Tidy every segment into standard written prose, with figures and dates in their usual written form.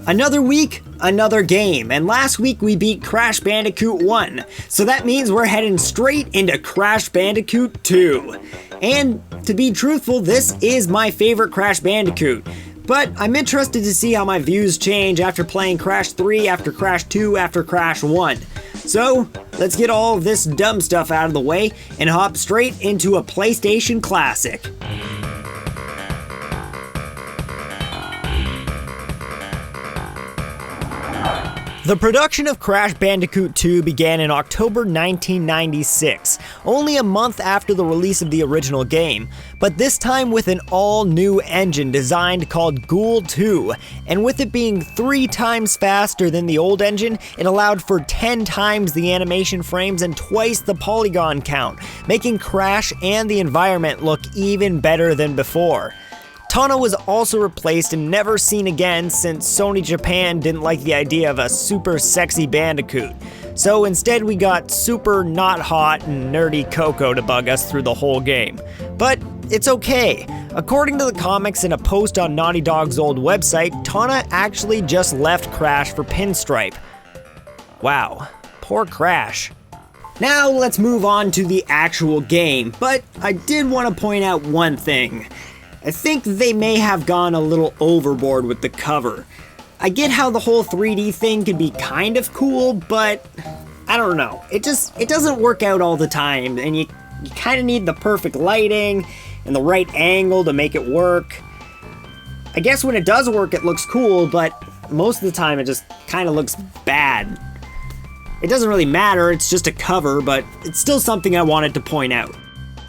Another week, another game, and last week we beat Crash Bandicoot 1, so that means we're heading straight into Crash Bandicoot 2. And to be truthful, this is my favorite Crash Bandicoot, but I'm interested to see how my views change after playing Crash 3, after Crash 2, after Crash 1. So, let's get all of this dumb stuff out of the way and hop straight into a PlayStation classic. The production of Crash Bandicoot 2 began in October 1996, only a month after the release of the original game, but this time with an all-new engine designed called Ghoul 2, and with it being 3 times faster than the old engine, it allowed for 10 times the animation frames and twice the polygon count, making Crash and the environment look even better than before. Tawna was also replaced and never seen again since Sony Japan didn't like the idea of a super sexy Bandicoot. So instead we got super not hot and nerdy Coco to bug us through the whole game. But it's okay. According to the comics in a post on Naughty Dog's old website, Tawna actually just left Crash for Pinstripe. Wow, poor Crash. Now let's move on to the actual game, but I did want to point out one thing. I think they may have gone a little overboard with the cover. I get how the whole 3D thing can be kind of cool, but I don't know. It doesn't work out all the time, and you kind of need the perfect lighting and the right angle to make it work. I guess when it does work, it looks cool, but most of the time it just kind of looks bad. It doesn't really matter, it's just a cover, but it's still something I wanted to point out.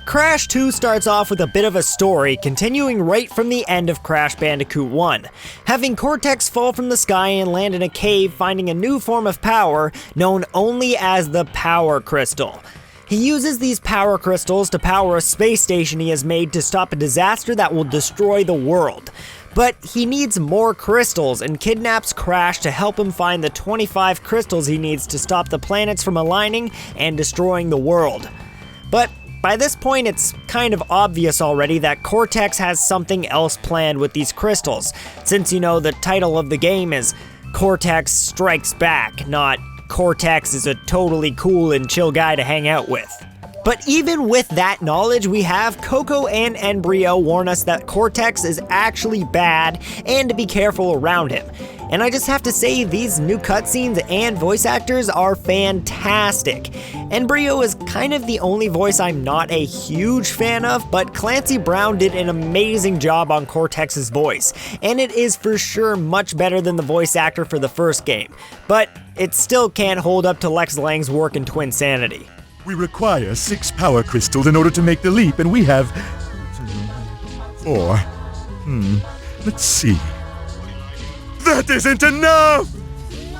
Crash 2 starts off with a bit of a story, continuing right from the end of Crash Bandicoot 1, having Cortex fall from the sky and land in a cave, finding a new form of power known only as the Power Crystal. He uses these power crystals to power a space station he has made to stop a disaster that will destroy the world. But he needs more crystals and kidnaps Crash to help him find the 25 crystals he needs to stop the planets from aligning and destroying the world. But by this point, it's kind of obvious already that Cortex has something else planned with these crystals, since you know the title of the game is Cortex Strikes Back, not Cortex is a totally cool and chill guy to hang out with. But even with that knowledge, we have Coco and Brio warn us that Cortex is actually bad and to be careful around him. And I just have to say, these new cutscenes and voice actors are fantastic. Brio is kind of the only voice I'm not a huge fan of, but Clancy Brown did an amazing job on Cortex's voice, and it is for sure much better than the voice actor for the first game. But it still can't hold up to Lex Lang's work in Twin Sanity. We require 6 power crystals in order to make the leap, and we have 4. Let's see. That isn't enough!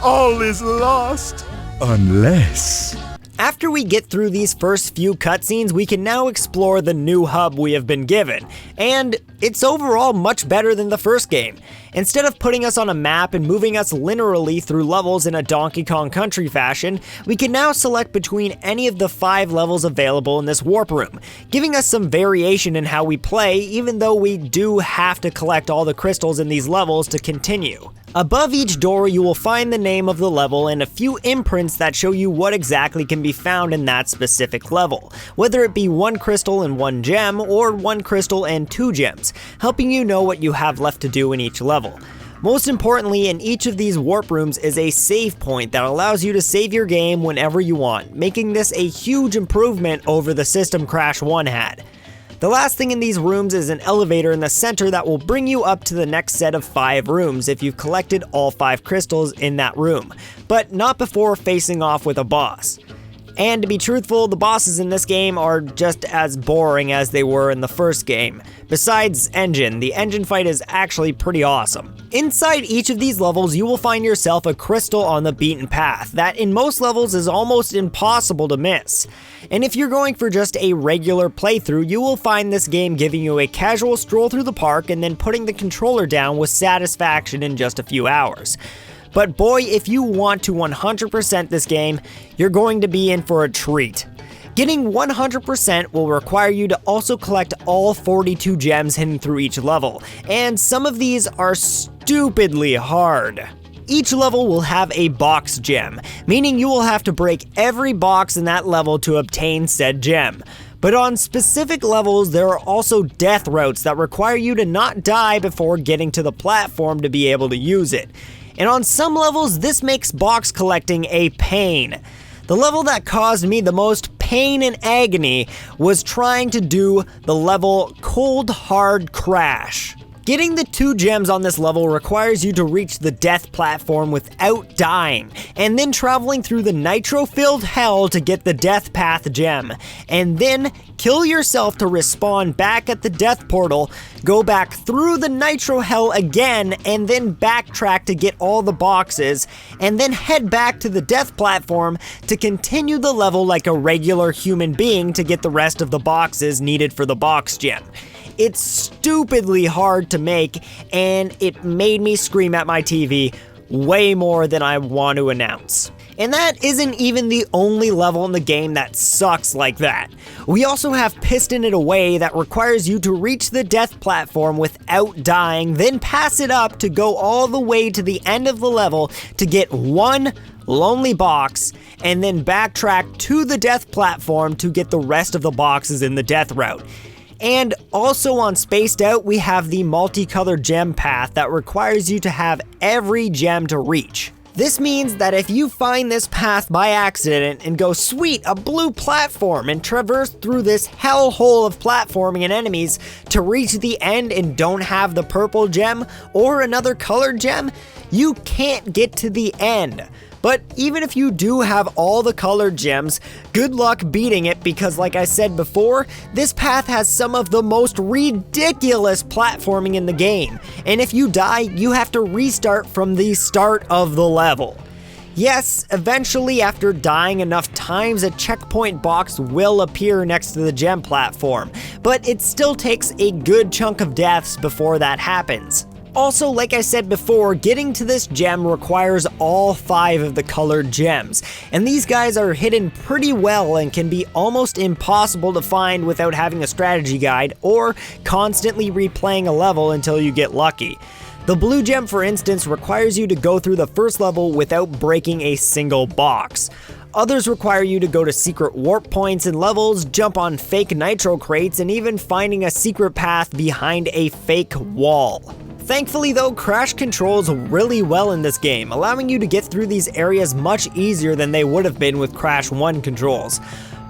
All is lost, unless... After we get through these first few cutscenes, we can now explore the new hub we have been given, and it's overall much better than the first game. Instead of putting us on a map and moving us linearly through levels in a Donkey Kong Country fashion, we can now select between any of the 5 levels available in this warp room, giving us some variation in how we play, even though we do have to collect all the crystals in these levels to continue. Above each door, you will find the name of the level and a few imprints that show you what exactly can be found in that specific level, whether it be 1 crystal and 1 gem, or 1 crystal and 2 gems, helping you know what you have left to do in each level. Most importantly, in each of these warp rooms is a save point that allows you to save your game whenever you want, making this a huge improvement over the system Crash 1 had. The last thing in these rooms is an elevator in the center that will bring you up to the next set of 5 rooms if you've collected all 5 crystals in that room, but not before facing off with a boss. And to be truthful, the bosses in this game are just as boring as they were in the first game. Besides Engine, the engine fight is actually pretty awesome. Inside each of these levels, you will find yourself a crystal on the beaten path that in most levels is almost impossible to miss. And if you're going for just a regular playthrough, you will find this game giving you a casual stroll through the park and then putting the controller down with satisfaction in just a few hours. But boy, if you want to 100% this game, you're going to be in for a treat. Getting 100% will require you to also collect all 42 gems hidden through each level, and some of these are stupidly hard. Each level will have a box gem, meaning you will have to break every box in that level to obtain said gem. But on specific levels, there are also death routes that require you to not die before getting to the platform to be able to use it. And on some levels, this makes box collecting a pain. The level that caused me the most pain and agony was trying to do the level Cold Hard Crash. Getting the 2 gems on this level requires you to reach the death platform without dying, and then traveling through the nitro-filled hell to get the death path gem, and then kill yourself to respawn back at the death portal, go back through the nitro hell again, and then backtrack to get all the boxes, and then head back to the death platform to continue the level like a regular human being to get the rest of the boxes needed for the box gem. It's stupidly hard to make, and it made me scream at my TV way more than I want to announce. And that isn't even the only level in the game that sucks like that. We also have Piston It Away that requires you to reach the death platform without dying, then pass it up to go all the way to the end of the level to get one lonely box, and then backtrack to the death platform to get the rest of the boxes in the death route. And also on Spaced Out, we have the multicolored gem path that requires you to have every gem to reach. This means that if you find this path by accident and go, sweet, a blue platform, and traverse through this hellhole of platforming and enemies to reach the end and don't have the purple gem or another colored gem, you can't get to the end. But even if you do have all the colored gems, good luck beating it because like I said before, this path has some of the most ridiculous platforming in the game. And if you die, you have to restart from the start of the level. Yes, eventually after dying enough times, a checkpoint box will appear next to the gem platform, but it still takes a good chunk of deaths before that happens. Also, like I said before, getting to this gem requires all 5 of the colored gems, and these guys are hidden pretty well and can be almost impossible to find without having a strategy guide or constantly replaying a level until you get lucky. The blue gem, for instance, requires you to go through the first level without breaking a single box. Others require you to go to secret warp points and levels, jump on fake nitro crates, and even finding a secret path behind a fake wall. Thankfully though, Crash controls really well in this game, allowing you to get through these areas much easier than they would have been with Crash 1 controls.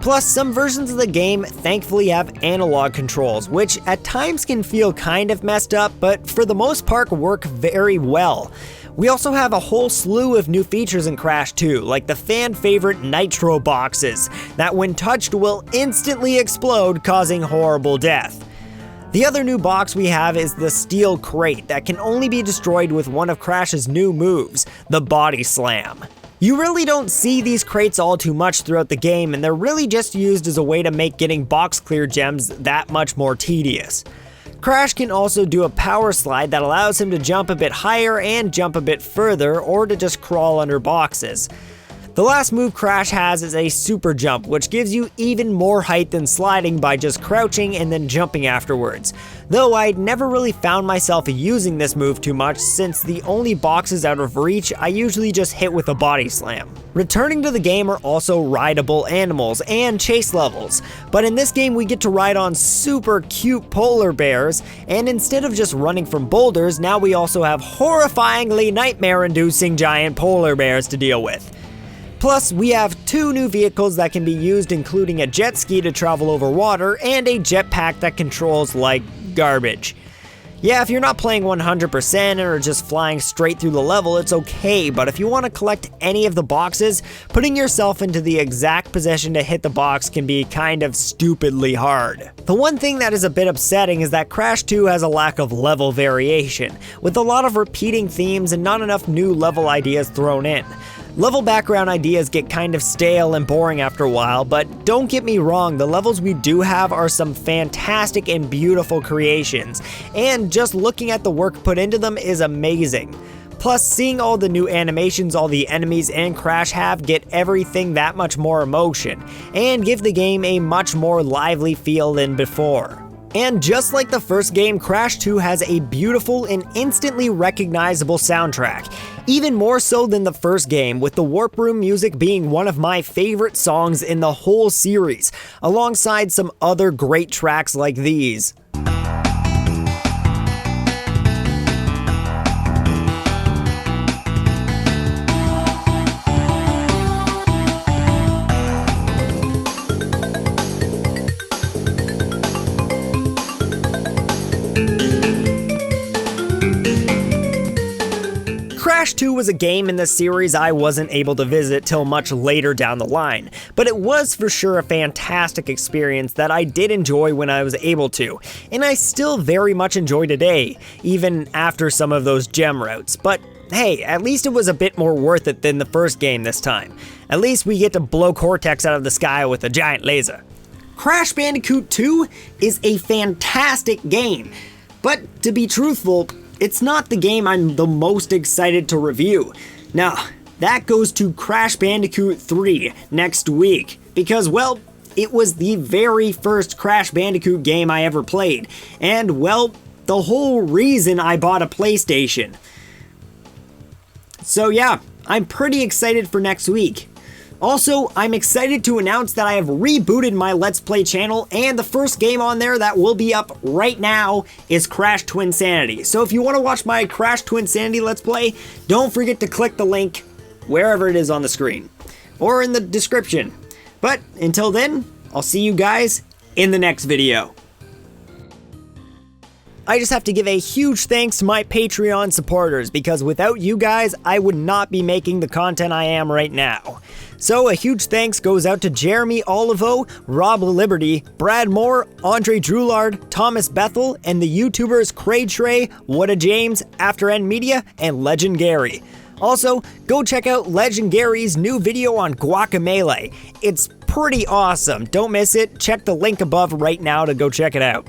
Plus, some versions of the game thankfully have analog controls, which at times can feel kind of messed up, but for the most part work very well. We also have a whole slew of new features in Crash 2, like the fan favorite Nitro boxes, that when touched will instantly explode, causing horrible death. The other new box we have is the Steel Crate that can only be destroyed with one of Crash's new moves, the Body Slam. You really don't see these crates all too much throughout the game, and they're really just used as a way to make getting box clear gems that much more tedious. Crash can also do a power slide that allows him to jump a bit higher and jump a bit further, or to just crawl under boxes. The last move Crash has is a super jump, which gives you even more height than sliding by just crouching and then jumping afterwards. Though I'd never really found myself using this move too much, since the only boxes out of reach I usually just hit with a body slam. Returning to the game are also rideable animals and chase levels, but in this game we get to ride on super cute polar bears, and instead of just running from boulders, now we also have horrifyingly nightmare-inducing giant polar bears to deal with. Plus, we have 2 new vehicles that can be used, including a jet ski to travel over water and a jetpack that controls like garbage. Yeah, if you're not playing 100% and are just flying straight through the level, it's okay, but if you want to collect any of the boxes, putting yourself into the exact position to hit the box can be kind of stupidly hard. The one thing that is a bit upsetting is that Crash 2 has a lack of level variation, with a lot of repeating themes and not enough new level ideas thrown in. Level background ideas get kind of stale and boring after a while, but don't get me wrong, the levels we do have are some fantastic and beautiful creations, and just looking at the work put into them is amazing. Plus, seeing all the new animations all the enemies and Crash have get everything that much more emotion, and give the game a much more lively feel than before. And just like the first game, Crash 2 has a beautiful and instantly recognizable soundtrack, even more so than the first game, with the Warp Room music being one of my favorite songs in the whole series, alongside some other great tracks like these. Crash 2 was a game in the series I wasn't able to visit till much later down the line, but it was for sure a fantastic experience that I did enjoy when I was able to, and I still very much enjoy today, even after some of those gem routes. But hey, at least it was a bit more worth it than the first game this time. At least we get to blow Cortex out of the sky with a giant laser. Crash Bandicoot 2 is a fantastic game, but to be truthful, it's not the game I'm the most excited to review. Now, that goes to Crash Bandicoot 3 next week, because, well, it was the very first Crash Bandicoot game I ever played, and, well, the whole reason I bought a PlayStation. So yeah, I'm pretty excited for next week. Also, I'm excited to announce that I have rebooted my Let's Play channel, and the first game on there that will be up right now is Crash Twinsanity. So if you want to watch my Crash Twinsanity Let's Play, don't forget to click the link wherever it is on the screen, or in the description. But until then, I'll see you guys in the next video. I just have to give a huge thanks to my Patreon supporters, because without you guys, I would not be making the content I am right now. So a huge thanks goes out to Jeremy Olivo, Rob Liberty, Brad Moore, Andre Droulard, Thomas Bethel, and the YouTubers Craig Trey, Whata James, After End Media, and Legend Gary. Also, go check out Legend Gary's new video on Guacamelee. It's pretty awesome. Don't miss it. Check the link above right now to go check it out.